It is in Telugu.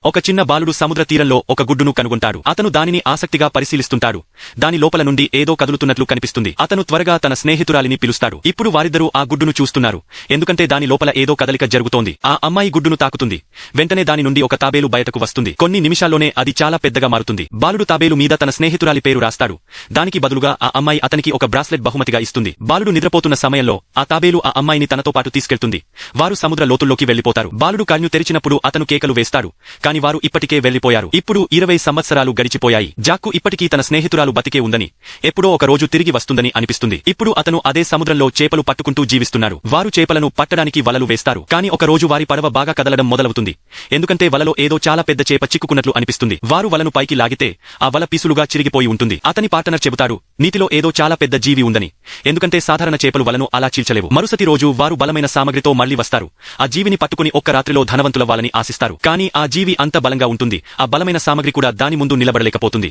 ఒక చిన్న బాలుడు సముద్ర తీరంలో ఒక గుడ్డును కనుగొంటాడు. అతను దానిని ఆసక్తిగా పరిశీలిస్తుంటాడు. దాని లోపల నుండి ఏదో కదులుతున్నట్లు కనిపిస్తుంది. అతను త్వరగా తన స్నేహితురాలిని పిలుస్తాడు. ఇప్పుడు వారిద్దరూ ఆ గుడ్డును చూస్తున్నారు. ఎందుకంటే దాని లోపల ఏదో కదలిక జరుగుతోంది. ఆ అమ్మాయి గుడ్డును తాకుతుంది. వెంటనే దాని నుండి ఒక తాబేలు బయటకు వస్తుంది. కొన్ని నిమిషాల్లోనే అది చాలా పెద్దగా మారుతుంది. బాలుడు తాబేలు మీద తన స్నేహితురాలి పేరు రాస్తాడు. దానికి బదులుగా ఆ అమ్మాయి అతనికి ఒక బ్రాస్లెట్ బహుమతిగా ఇస్తుంది. బాలుడు నిద్రపోతున్న సమయంలో ఆ తాబేలు ఆ అమ్మాయిని తనతో పాటు తీసుకెళ్తుంది. వారు సముద్ర లోతుల్లోకి వెళ్లిపోతారు. బాలుడు కన్ను తెరిచినప్పుడు అతను కేకలు వేస్తాడు. కాని వారు ఇప్పటికే వెళ్లిపోయారు. ఇప్పుడు 20 సంవత్సరాలు గడిచిపోయాయి. జాక్కు ఇప్పటికీ తన స్నేహితురాలు బతికే ఉందని, ఎప్పుడో ఒక రోజు తిరిగి వస్తుందని అనిపిస్తుంది. ఇప్పుడు అతను అదే సముద్రంలో చేపలు పట్టుకుంటూ జీవిస్తున్నాడు. వారు చేపలను పట్టడానికి వలలు వేస్తారు. కాని ఒక రోజు వారి పడవ బాగా కదలడం మొదలవుతుంది. ఎందుకంటే వలలో ఏదో చాలా పెద్ద చేప చిక్కుకున్నట్లు అనిపిస్తుంది. వారు వలను పైకి లాగితే ఆ వల పీసులుగా చిరిగిపోయి ఉంటుంది. అతని పార్టనర్ చెబుతాడు, నీటిలో ఏదో చాలా పెద్ద జీవి ఉందని. ఎందుకంటే సాధారణ చేపలు వలను అలా చీల్చలేవు. మరుసటి రోజు వారు బలమైన సామగ్రితో మళ్లీ వస్తారు. ఆ జీవిని పట్టుకుని ఒక్క రాత్రిలో ధనవంతులవ్వాలని ఆశిస్తారు. కానీ ఆ జీవి అంత బలంగా ఉంటుంది. ఆ బలమైన సామగ్రి కూడా దాని ముందు నిలబడలేకపోతుంది.